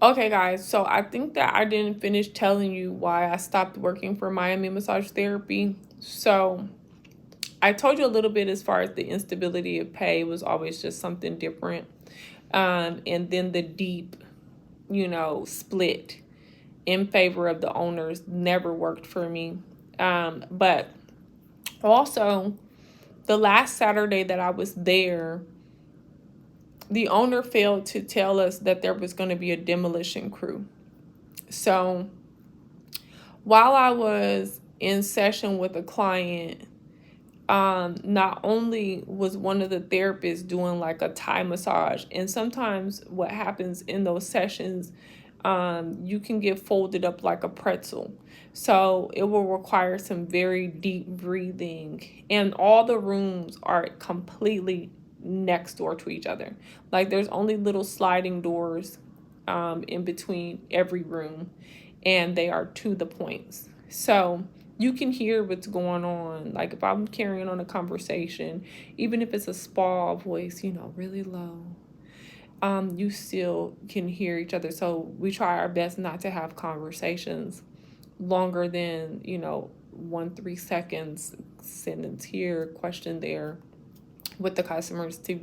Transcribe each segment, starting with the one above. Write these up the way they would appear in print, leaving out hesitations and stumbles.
Okay, guys, so I think that I didn't finish telling you why I stopped working for Miami Massage Therapy. So I told you a little bit as far as the instability of pay was always just something different. And then the deep, split in favor of the owners never worked for me. But also, the last Saturday that I was there, the owner failed to tell us that there was going to be a demolition crew. So while I was in session with a client, not only was one of the therapists doing like a Thai massage, and sometimes what happens in those sessions, you can get folded up like a pretzel. So it will require some very deep breathing, and all the rooms are completely next door to each other. Like there's only little sliding doors in between every room, and they are to the points. So you can hear what's going on. Like if I'm carrying on a conversation, even if it's a spa voice, really low, you still can hear each other. So we try our best not to have conversations longer than, 1 3 seconds, sentence here, question there, with the customers to,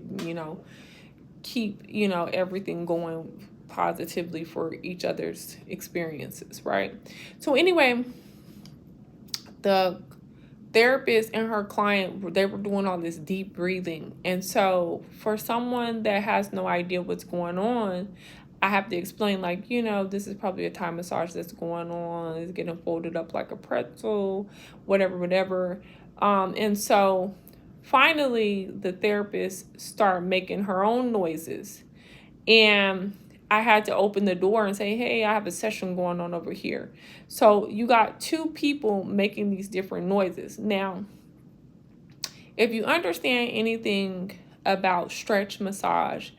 keep, everything going positively for each other's experiences, right? So anyway, the therapist and her client, they were doing all this deep breathing. And so for someone that has no idea what's going on, I have to explain, like, this is probably a Thai massage that's going on. It's getting folded up like a pretzel, whatever, whatever. And so finally, the therapist started making her own noises. And I had to open the door and say, hey, I have a session going on over here. So you got two people making these different noises. Now, if you understand anything about stretch massage,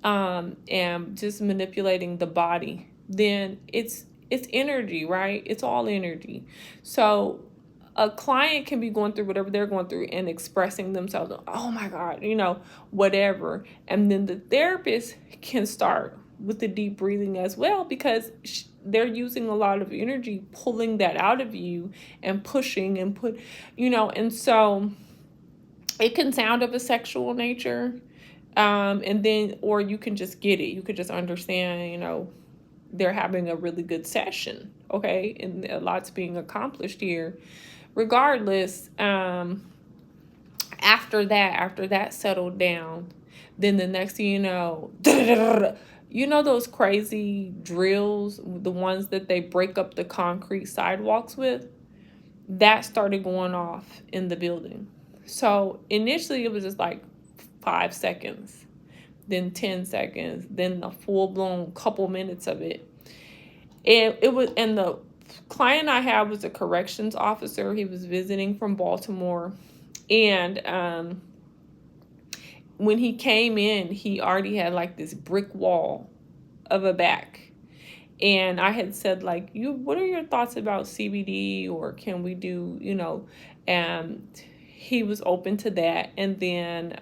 and just manipulating the body, then it's energy, right? It's all energy. So a client can be going through whatever they're going through and expressing themselves, oh my God, whatever. And then the therapist can start with the deep breathing as well, because they're using a lot of energy pulling that out of you and pushing and and so it can sound of a sexual nature. And then, or you can just get it. You could just understand, they're having a really good session. Okay. And a lot's being accomplished here. Regardless, after that settled down, then the next thing you know, those crazy drills, the ones that they break up the concrete sidewalks with, that started going off in the building. So initially it was just like 5 seconds, then 10 seconds, then a full blown couple minutes of it. And the client I had was a corrections officer. He was visiting from Baltimore. And when he came in, he already had like this brick wall of a back. And I had said, like, what are your thoughts about CBD, or can we do, and he was open to that. And then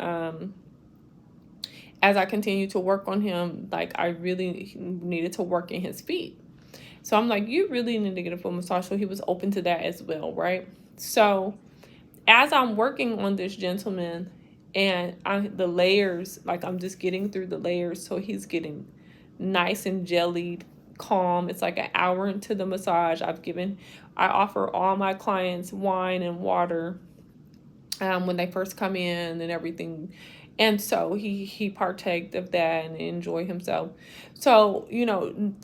as I continued to work on him, like, I really needed to work in his feet. So I'm like, you really need to get a full massage. So he was open to that as well, right? So as I'm working on this gentleman, and the layers, like I'm just getting through the layers, so he's getting nice and jellied, calm. It's like an hour into the massage. I offer all my clients wine and water when they first come in and everything. And so he partaked of that and enjoyed himself. So,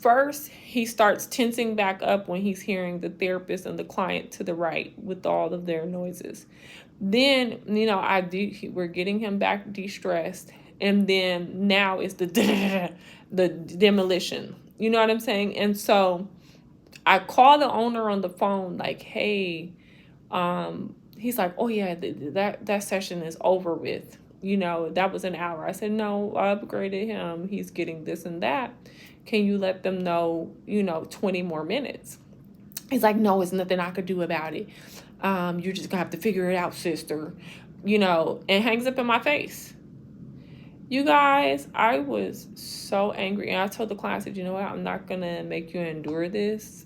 first he starts tensing back up when he's hearing the therapist and the client to the right with all of their noises. Then, we're getting him back de-stressed. And then now it's the demolition. You know what I'm saying? And so I call the owner on the phone, like, hey, he's like, oh yeah, that session is over with. That was an hour. I said, no, I upgraded him. He's getting this and that. Can you let them know, 20 more minutes? He's like, no, it's nothing I could do about it. You're just gonna have to figure it out, sister. And hangs up in my face. You guys, I was so angry, and I told the client, I said, you know what, I'm not gonna make you endure this.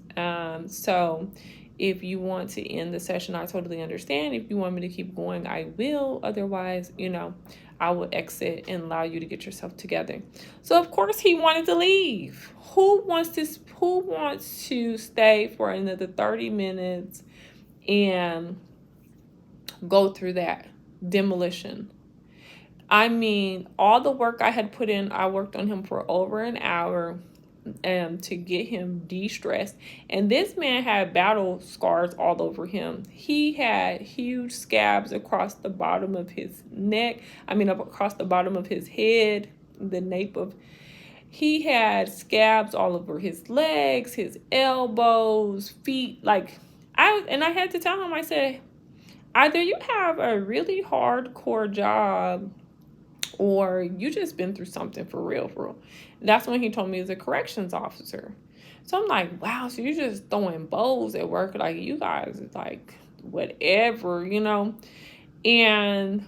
So if you want to end the session, I totally understand. If you want me to keep going, I will. Otherwise, I will exit and allow you to get yourself together. So of course he wanted to leave. Who wants to stay for another 30 minutes and go through that demolition? I mean, all the work I had put in, I worked on him for over an hour to get him de-stressed. And this man had battle scars all over him. He had huge scabs across the bottom of his neck. Across the bottom of his head, the nape of. He had scabs all over his legs, his elbows, feet. I had to tell him, I said, either you have a really hardcore job or you just been through something for real, for real. That's when he told me he was a corrections officer. So I'm like, wow, so you're just throwing bows at work. Like, you guys is like, whatever, And,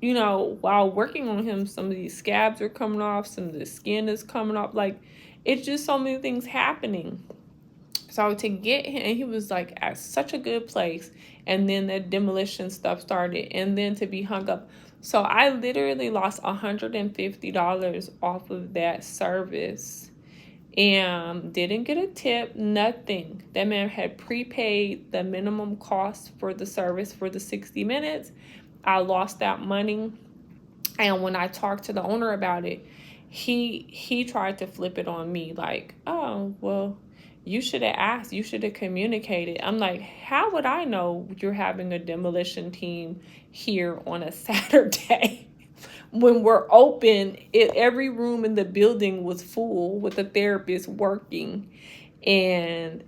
while working on him, some of these scabs are coming off, some of the skin is coming off. Like, it's just so many things happening. So to get him, and he was like at such a good place, and then the demolition stuff started, and then to be hung up. So I literally lost $150 off of that service and didn't get a tip, nothing. That man had prepaid the minimum cost for the service for the 60 minutes. I lost that money. And when I talked to the owner about it, he tried to flip it on me like, oh, well, you should have asked, you should have communicated. I'm like, how would I know you're having a demolition team here on a Saturday? When we're open, every room in the building was full with a therapist working. And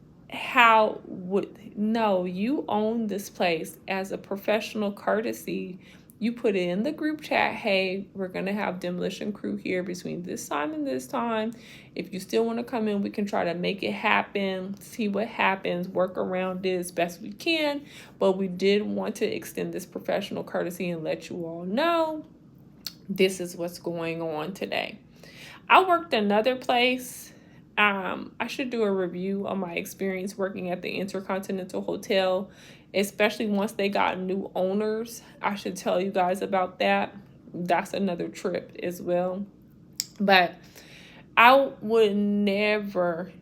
no, you own this place. As a professional courtesy, you put it in the group chat, hey, we're going to have demolition crew here between this time and this time. If you still want to come in, we can try to make it happen, see what happens, work around it as best we can. But we did want to extend this professional courtesy and let you all know this is what's going on today. I worked another place. I should do a review on my experience working at the Intercontinental Hotel, especially once they got new owners. I should tell you guys about that. That's another trip as well. But I would never,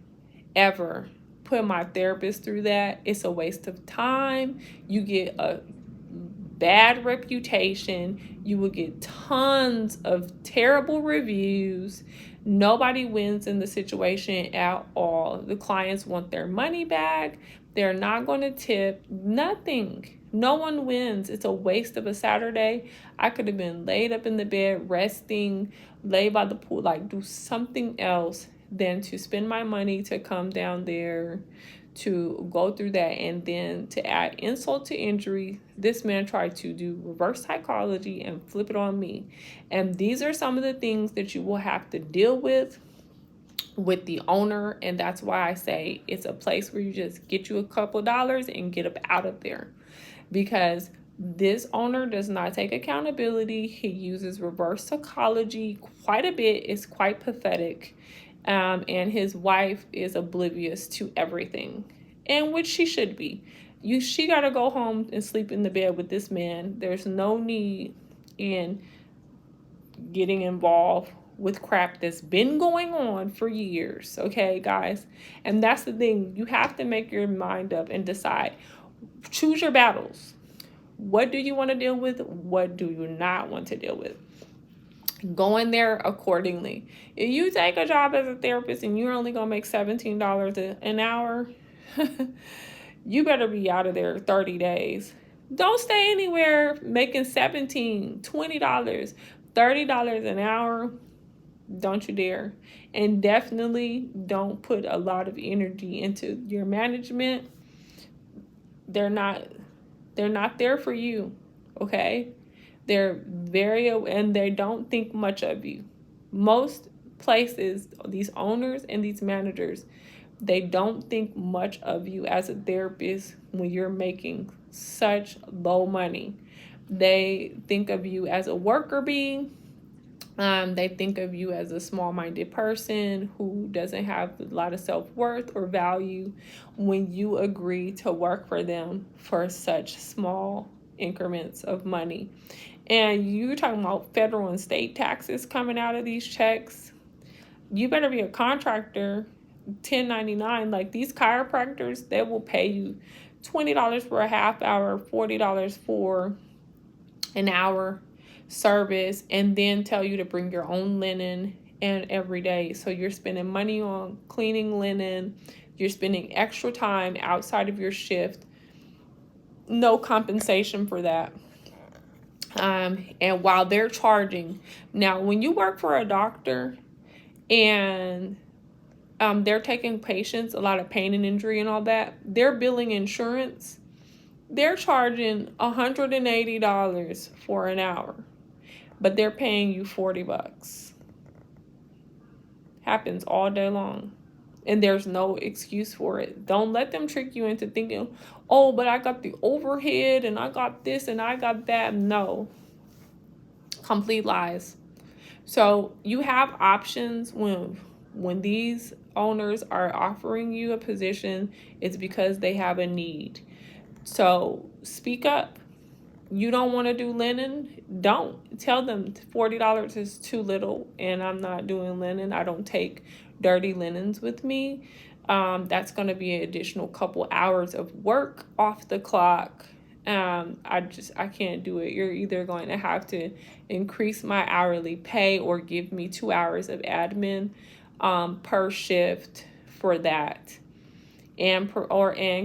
ever put my therapist through that. It's a waste of time. You get a bad reputation. You will get tons of terrible reviews. Nobody wins in the situation at all. The clients want their money back. They're not going to tip. Nothing. No one wins. It's a waste of a Saturday. I could have been laid up in the bed, resting, lay by the pool, like do something else than to spend my money to come down there to go through that. And then to add insult to injury, this man tried to do reverse psychology and flip it on me. And these are some of the things that you will have to deal with the owner. And that's why I say it's a place where you just get you a couple dollars and get up out of there, because this owner does not take accountability. He uses reverse psychology quite a bit. It's quite pathetic. And his wife is oblivious to everything, and which she should be. She got to go home and sleep in the bed with this man. There's no need in getting involved with crap that's been going on for years. Okay, guys? And that's the thing. You have to make your mind up and decide. Choose your battles. What do you want to deal with? What do you not want to deal with? Go in there accordingly. If you take a job as a therapist and you're only going to make $17 an hour, you better be out of there 30 days. Don't stay anywhere making $17, $20, $30 an hour. Don't you dare. And definitely don't put a lot of energy into your management. They're not there for you, okay? They're and they don't think much of you. Most places, these owners and these managers, they don't think much of you as a therapist when you're making such low money. They think of you as a worker bee. They think of you as a small-minded person who doesn't have a lot of self-worth or value when you agree to work for them for such small increments of money. And you're talking about federal and state taxes coming out of these checks. You better be a contractor, 1099. Like these chiropractors, they will pay you $20 for a half hour, $40 for an hour service, and then tell you to bring your own linen and every day. So you're spending money on cleaning linen. You're spending extra time outside of your shift. No compensation for that. And while they're charging, now when you work for a doctor and they're taking patients, a lot of pain and injury and all that, they're billing insurance. They're charging $180 for an hour, but they're paying you $40. Happens all day long. And there's no excuse for it. Don't let them trick you into thinking, oh, but I got the overhead and I got this and I got that. No. Complete lies. So you have options when these owners are offering you a position, it's because they have a need. So speak up. You don't want to do linen? Don't. Tell them $40 is too little and I'm not doing linen. I don't take dirty linens with me. That's going to be an additional couple hours of work off the clock. I can't do it. You're either going to have to increase my hourly pay or give me 2 hours of admin per shift for that, and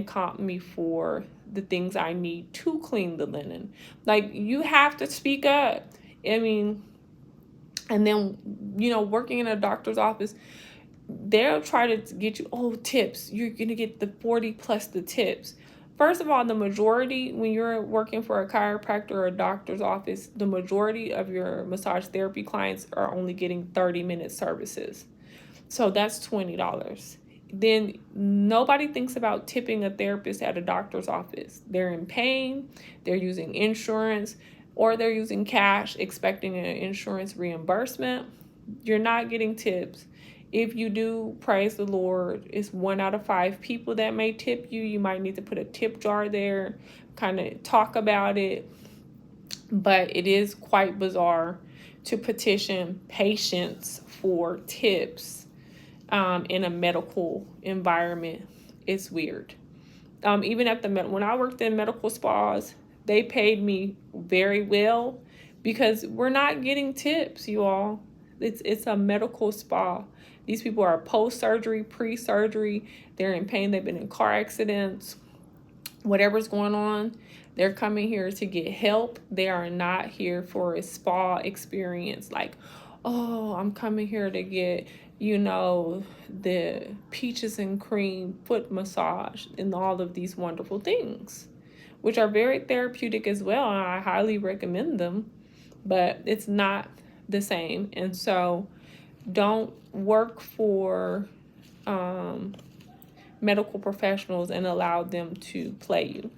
comp me for the things I need to clean the linen. Like, you have to speak up. I mean, and then, working in a doctor's office, they'll try to get you, oh, tips. You're going to get the 40 plus the tips. First of all, the majority, when you're working for a chiropractor or a doctor's office, the majority of your massage therapy clients are only getting 30-minute services. So that's $20. Then nobody thinks about tipping a therapist at a doctor's office. They're in pain, they're using insurance, or they're using cash expecting an insurance reimbursement. You're not getting tips. If you do, praise the Lord, it's 1 out of 5 people that may tip you. You might need to put a tip jar there, kind of talk about it. But it is quite bizarre to petition patients for tips in a medical environment. It's weird. Even at when I worked in medical spas, they paid me very well because we're not getting tips, you all. It's a medical spa. These people are post-surgery, pre-surgery. They're in pain. They've been in car accidents. Whatever's going on, they're coming here to get help. They are not here for a spa experience. Like, oh, I'm coming here to get, the peaches and cream foot massage and all of these wonderful things, which are very therapeutic as well. And I highly recommend them, but it's not the same. And so don't work for medical professionals and allow them to play you.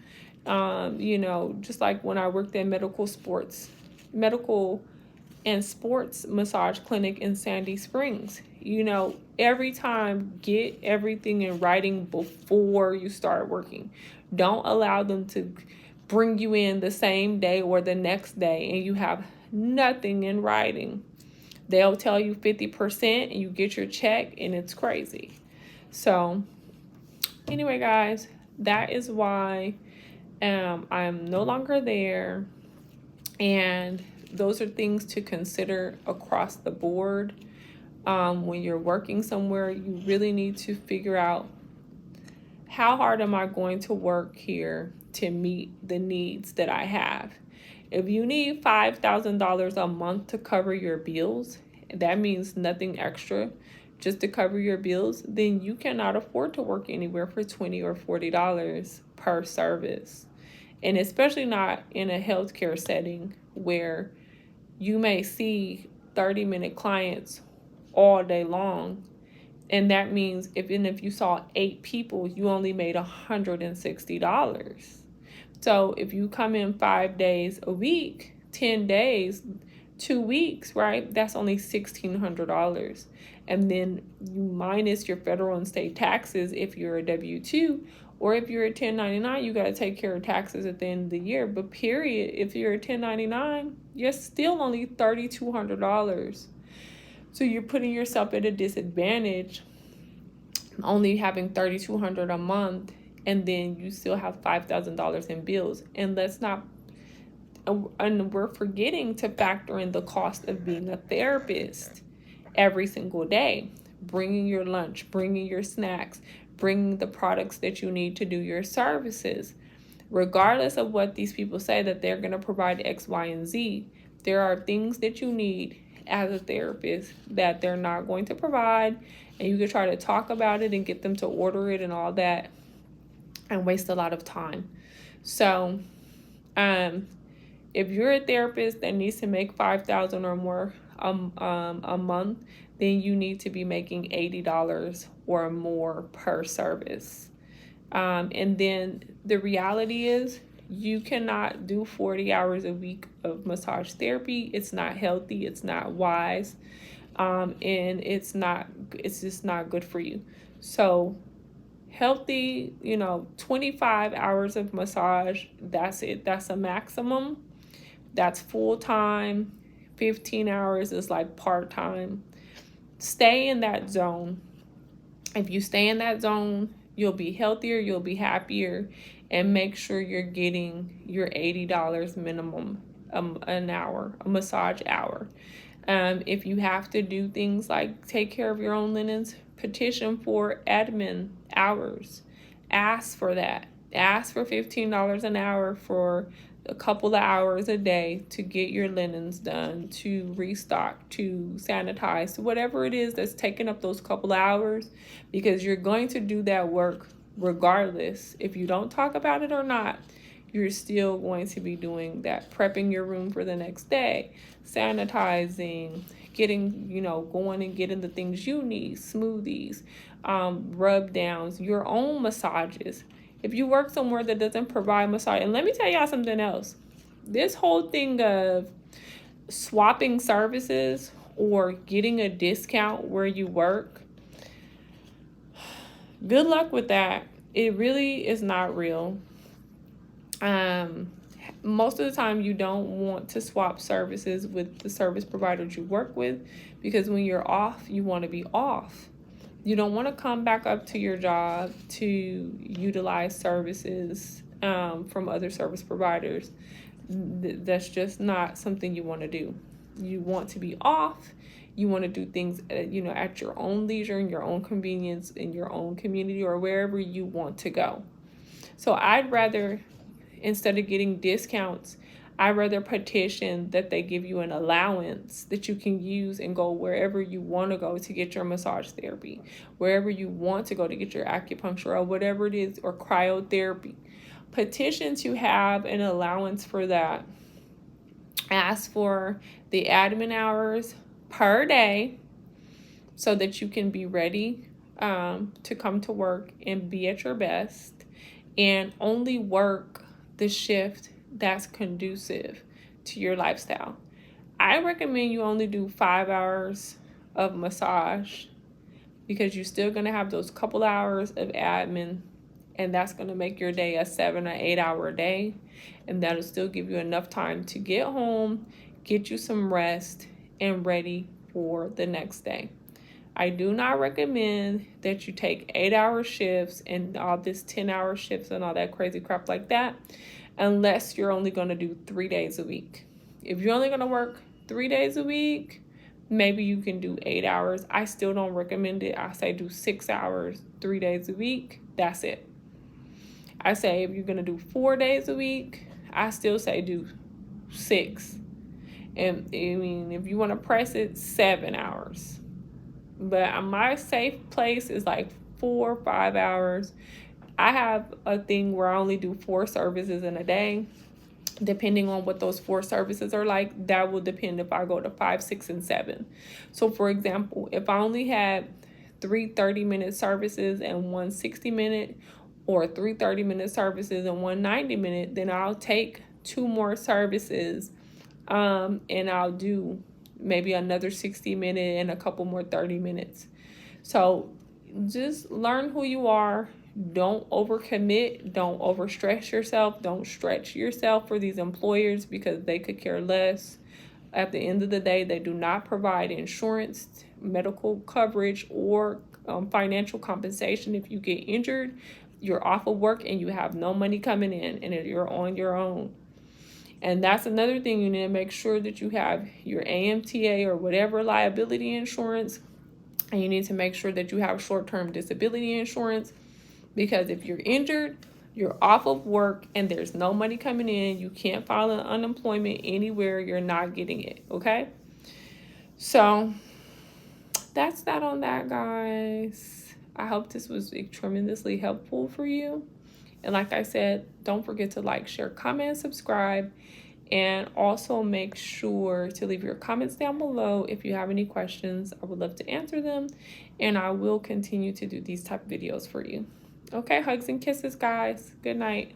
Just like when I worked at medical and sports massage clinic in Sandy Springs. Every time, get everything in writing before you start working. Don't allow them to bring you in the same day or the next day and you have nothing in writing. They'll tell you 50% and you get your check and it's crazy. So anyway, guys, that is why I'm no longer there. And those are things to consider across the board. When you're working somewhere, you really need to figure out, how hard am I going to work here to meet the needs that I have? If you need $5,000 a month to cover your bills, that means nothing extra, just to cover your bills, then you cannot afford to work anywhere for $20 or $40 per service. And especially not in a healthcare setting where you may see 30-minute clients all day long. And that means if you saw 8 people, you only made $160. So if you come in 5 days a week, 10 days, 2 weeks, right? That's only $1,600. And then you minus your federal and state taxes if you're a W-2, or if you're a 1099, you got to take care of taxes at the end of the year. But period, if you're a 1099, you're still only $3,200. So you're putting yourself at a disadvantage, only having $3,200 a month, and then you still have $5,000 in bills. And we're forgetting to factor in the cost of being a therapist every single day, bringing your lunch, bringing your snacks, bringing the products that you need to do your services. Regardless of what these people say that they're going to provide X, Y, and Z, there are things that you need as a therapist that they're not going to provide, and you can try to talk about it and get them to order it and all that and waste a lot of time. So if you're a therapist that needs to make $5,000 or more a month, then you need to be making $80 or more per service. And then the reality is you cannot do 40 hours a week of massage therapy. It's not healthy. It's not wise. And it's just not good for you. So healthy, 25 hours of massage, that's it. That's a maximum. That's full time. 15 hours is like part time. Stay in that zone. If you stay in that zone, you'll be healthier, you'll be happier, and make sure you're getting your $80 minimum an hour, a massage hour. If you have to do things like take care of your own linens, petition for admin hours. Ask for that. Ask for $15 an hour for a couple of hours a day to get your linens done, to restock, to sanitize, whatever it is that's taking up those couple of hours, because you're going to do that work regardless. If you don't talk about it or not, you're still going to be doing that, prepping your room for the next day, sanitizing, getting, going and getting the things you need, smoothies, rub downs, your own massages. If you work somewhere that doesn't provide massage, and let me tell y'all something else. This whole thing of swapping services or getting a discount where you work, good luck with that. It really is not real. Most of the time you don't want to swap services with the service providers you work with, because when you're off, you want to be off. You don't want to come back up to your job to utilize services from other service providers. That's just not something you want to do. You want to be off. You want to do things, at your own leisure, in your own convenience, in your own community, or wherever you want to go. So I'd rather, instead of getting discounts, I'd rather petition that they give you an allowance that you can use and go wherever you want to go to get your massage therapy, wherever you want to go to get your acupuncture or whatever it is, or cryotherapy. Petition to have an allowance for that. Ask for the admin hours per day so that you can be ready to come to work and be at your best, and only work the shift that's conducive to your lifestyle. I recommend you only do 5 hours of massage, because you're still going to have those couple hours of admin, and that's going to make your day a 7 or 8 hour day, and that'll still give you enough time to get home, get you some rest, and ready for the next day. I do not recommend that you take 8-hour shifts and all this 10-hour shifts and all that crazy crap like that, unless you're only going to do 3 days a week. If you're only going to work 3 days a week, maybe you can do 8 hours. I still don't recommend it. I say do 6 hours, 3 days a week. That's it. I say if you're going to do 4 days a week, I still say do 6. And if you want to press it, 7 hours. But my safe place is like 4 or 5 hours. I have a thing where I only do 4 services in a day. Depending on what those 4 services are like, that will depend if I go to 5, 6, and 7. So for example, if I only had 3 30-minute services and 1 60-minute, or 3 30-minute services and 1 90-minute, then I'll take 2 more services And I'll do maybe another 60-minute and a couple more 30 minutes. So just learn who you are. Don't overcommit. Don't overstress yourself. Don't stretch yourself for these employers because they could care less. At the end of the day, they do not provide insurance, medical coverage, or financial compensation if you get injured. You're off of work and you have no money coming in and you're on your own. And that's another thing, you need to make sure that you have your AMTA or whatever liability insurance. And you need to make sure that you have short-term disability insurance, because if you're injured, you're off of work and there's no money coming in, you can't file an unemployment anywhere, you're not getting it, okay? So that's that on that, guys. I hope this was tremendously helpful for you. And like I said, don't forget to like, share, comment, subscribe, and also make sure to leave your comments down below if you have any questions. I would love to answer them, and I will continue to do these type of videos for you. Okay, hugs and kisses, guys. Good night.